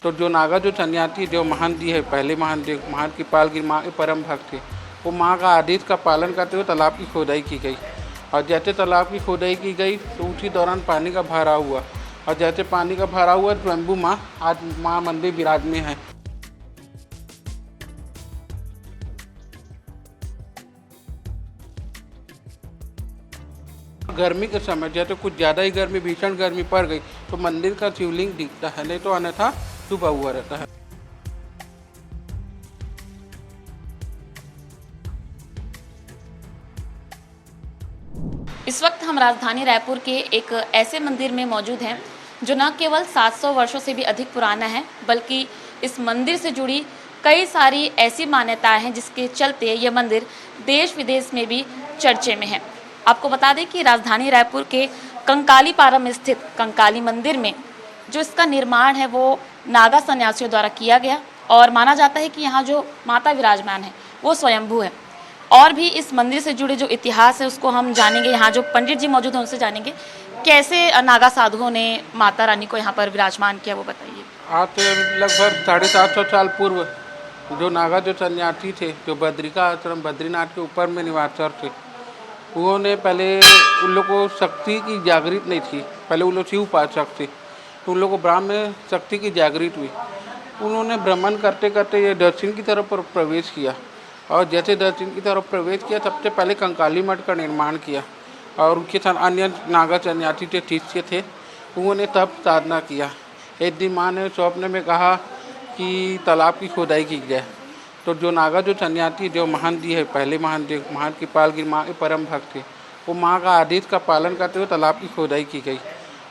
तो जो नागा जो सन्यासी जो महान जी है, पहले महान जी महान कृपाल की माँ के परम भक्त थे, वो माँ का आदेश का पालन करते हुए तालाब की खोदाई की गई। और जैसे तालाब की खोदाई की गई तो उसी दौरान पानी का भराव हुआ, और जैसे पानी का भराव हुआ स्वयंभू माँ आज माँ मंदिर विराजमान है। गर्मी के समय जैसे कुछ ज़्यादा ही गर्मी, भीषण गर्मी पड़ गई तो मंदिर का शिवलिंग दिखता है, नहीं तो अन्यथा डूबा हुआ रहता है। इस वक्त हम राजधानी रायपुर के एक ऐसे मंदिर में मौजूद हैं जो न केवल 700 वर्षों से भी अधिक पुराना है, बल्कि इस मंदिर से जुड़ी कई सारी ऐसी मान्यताएं हैं जिसके चलते ये मंदिर देश विदेश में भी चर्चे में है। आपको बता दें कि राजधानी रायपुर के कंकाली पारा में स्थित कंकाली मंदिर में जो इसका निर्माण है वो नागा सन्यासियों द्वारा किया गया, और माना जाता है कि यहाँ जो माता विराजमान है वो स्वयंभू है। और भी इस मंदिर से जुड़े जो इतिहास है उसको हम जानेंगे। यहाँ जो पंडित जी मौजूद हैं उनसे जानेंगे कैसे नागा साधुओं ने माता रानी को यहाँ पर विराजमान किया, वो बताइए। आज से लगभग 750 साल पूर्व जो नागा जो सन्यासी थे, जो बद्रिका आश्रम बद्रीनाथ के ऊपर में निवासर थे, उन्होंने पहले उन लोग को शक्ति की जागृत नहीं थी, पहले उन लोग शिव उपासक थे, तो उन लोग को ब्रह्म में शक्ति की जागृत हुई। उन्होंने भ्रमण करते करते ये दक्षिण की तरफ प्रवेश किया, और जैसे दक्षिण की तरफ प्रवेश किया सबसे पहले कंकाली मठ का निर्माण किया, और उनके साथ अन्य नागा सन्यासी के शिष्य थे, उन्होंने तब साधना किया। एक दिन माँ ने स्वप्न में कहा कि तालाब की खोदाई की जाए। तो जो नागा जो सन्यासी जो महान जी है, पहले महान जी महान कृपाल की माँ के परम भक्त थे, वो माँ का आदेश का पालन करते हुए तालाब की खोदाई की गई।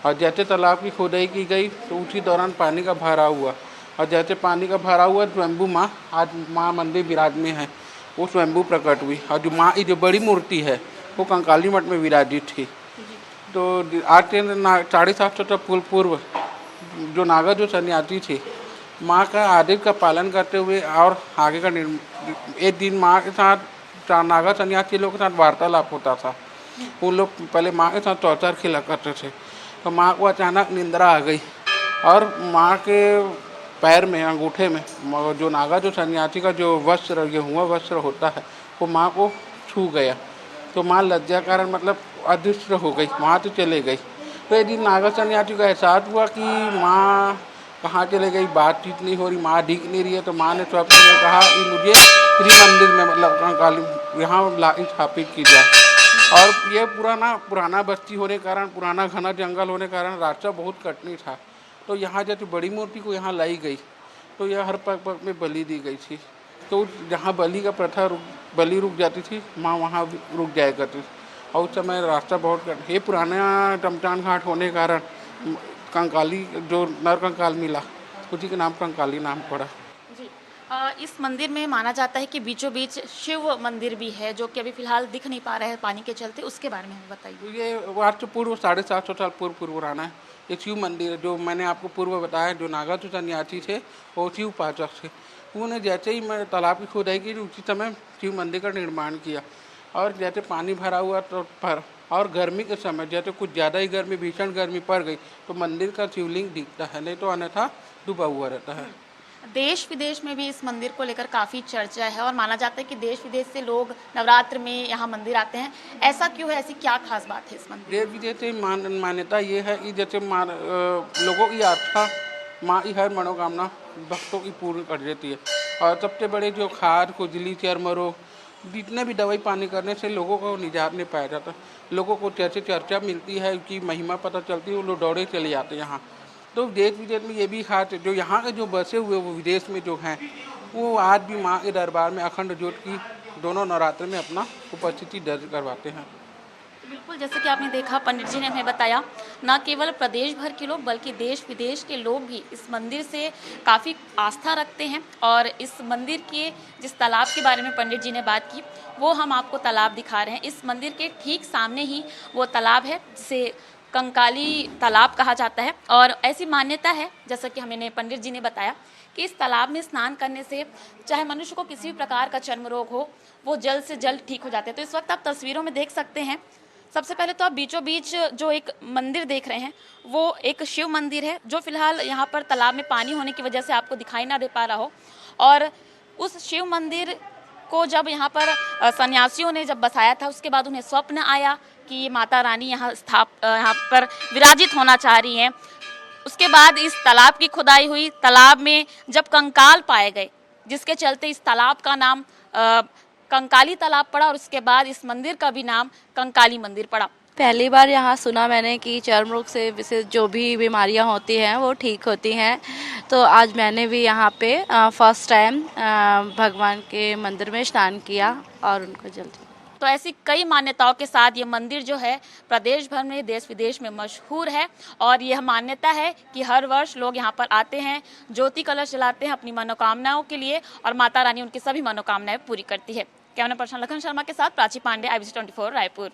और जैसे तालाब की खोदाई की गई तो उसी दौरान पानी का भराव हुआ, और जैसे पानी का भराव हुआ स्वयंभू माँ आज माँ मंदिर विराजमान है, वो स्वयंभू प्रकट हुई। और जो माँ की जो बड़ी मूर्ति है वो कंकाली मठ में विराजित थी। तो आज से 750 पूर्व जो नागा जो सन्यासी थे, माँ का आदेश का पालन करते हुए और आगे का एक दिन माँ के साथ नागा सन्यासी लोगों के साथ वार्तालाप होता था। उन लोग पहले माँ के साथ चौचर खेला करते थे, तो माँ को अचानक निंद्रा आ गई, और माँ के पैर में अंगूठे में जो नागा जो सन्यासी का जो वस्त्र गेहुआ वस्त्र होता है वो माँ को छू गया। तो माँ लज्जा कारण मतलब अदृश्य हो गई, वहाँ से चले गई। तो एक दिन नागा सन्यासी को एहसास हुआ कि माँ कहाँ चले गई, बातचीत नहीं हो रही, माँ दिख नहीं रही है। तो माँ ने स्वप्न में कहा कि मुझे श्री मंदिर में मतलब कंकाली यहाँ स्थापित की जाए। और ये पुराना बस्ती होने के कारण, पुराना घना जंगल होने के कारण रास्ता बहुत कठिन था। तो यहाँ जब बड़ी मूर्ति को यहाँ लाई गई तो यह हर पग पग में बलि दी गई थी। तो जहाँ बलि का प्रथा बलि रुक जाती थी, माँ वहाँ रुक जाया करती थी, और उस समय रास्ता बहुत कठिन। ये पुराना शमशान घाट होने के कारण कंकाली जो नर कंकाल मिला, उसी के नाम कंकाली नाम पड़ा। जी, इस मंदिर में माना जाता है कि बीचों बीच शिव मंदिर भी है जो कि अभी फिलहाल दिख नहीं पा रहा है पानी के चलते, उसके बारे में बताइए। तो ये आज से पूर्व 750 साल पूर्व पुराना है। एक शिव मंदिर है, जो मैंने आपको पूर्व बताया, जो नागा जो सन्यासी थे वो शिव उपासक थे। उन्होंने जैसे ही मैं तालाब की खोदाई की उसी समय शिव मंदिर का निर्माण किया, और जैसे पानी भरा हुआ तो और गर्मी के समय जैसे कुछ ज़्यादा ही गर्मी, भीषण गर्मी पड़ गई तो मंदिर का शिवलिंग दिखता है, नहीं तो अन्यथा डूबा हुआ रहता है। देश विदेश में भी इस मंदिर को लेकर काफ़ी चर्चा है, और माना जाता है कि देश विदेश से लोग नवरात्र में यहाँ मंदिर आते हैं। ऐसा क्यों है, ऐसी क्या खास बात है इस मंदिर? देश विदेश से मान्यता ये है कि जैसे लोगों की आस्था माँ की हर मनोकामना भक्तों की पूर्ण कर देती है। और सबसे बड़े जो खाद, खुजली, चर्म रोग, जितने भी दवाई पानी करने से लोगों को निजात नहीं पाया जाता। लोगों को जैसे चर्चा मिलती है कि महिमा पता चलती है, वो लोग दौड़े चले जाते हैं यहाँ। तो देश विदेश में ये भी खास है, जो यहाँ के जो बसे हुए वो विदेश में जो हैं, वो आज भी माँ के दरबार में अखंड ज्योत की दोनों नवरात्र में अपना उपस्थिति दर्ज करवाते हैं। बिल्कुल, जैसे कि आपने देखा पंडित जी ने हमें बताया, न केवल प्रदेश भर के लोग बल्कि देश विदेश के लोग भी इस मंदिर से काफ़ी आस्था रखते हैं। और इस मंदिर के जिस तालाब के बारे में पंडित जी ने बात की, वो हम आपको तालाब दिखा रहे हैं। इस मंदिर के ठीक सामने ही वो तालाब है जिसे कंकाली तालाब कहा जाता है। और ऐसी मान्यता है, जैसा कि हमें पंडित जी ने बताया, कि इस तालाब में स्नान करने से चाहे मनुष्य को किसी भी प्रकार का चर्म रोग हो वो जल्द से जल्द ठीक हो जाते हैं। तो इस वक्त आप तस्वीरों में देख सकते हैं सबसे पहले तो आप बीचों बीच जो एक मंदिर देख रहे हैं वो एक शिव मंदिर है, जो फिलहाल यहाँ पर तालाब में पानी होने की वजह से आपको दिखाई ना दे पा रहा हो। और उस शिव मंदिर को जब यहाँ पर सन्यासियों ने जब बसाया था, उसके बाद उन्हें स्वप्न आया कि ये माता रानी यहाँ पर विराजित होना चाह रही हैं। उसके बाद इस तालाब की खुदाई हुई, तालाब में जब कंकाल पाए गए, जिसके चलते इस तालाब का नाम कंकाली तालाब पड़ा और उसके बाद इस मंदिर का भी नाम कंकाली मंदिर पड़ा। पहली बार यहाँ सुना मैंने कि चर्म रोग से विशेष जो भी बीमारियाँ होती हैं वो ठीक होती हैं, तो आज मैंने भी यहाँ पे फर्स्ट टाइम भगवान के मंदिर में स्नान किया और उनको जल दिया। तो ऐसी कई मान्यताओं के साथ ये मंदिर जो है प्रदेश भर में, देश विदेश में मशहूर है। और यह मान्यता है कि हर वर्ष लोग यहाँ पर आते हैं, ज्योति कलश जलाते हैं अपनी मनोकामनाओं के लिए और माता रानी उनकी सभी मनोकामनाएं पूरी करती है। कैमरा पर्सन लखन शर्मा के साथ प्राची पांडे, IBC 24 रायपुर।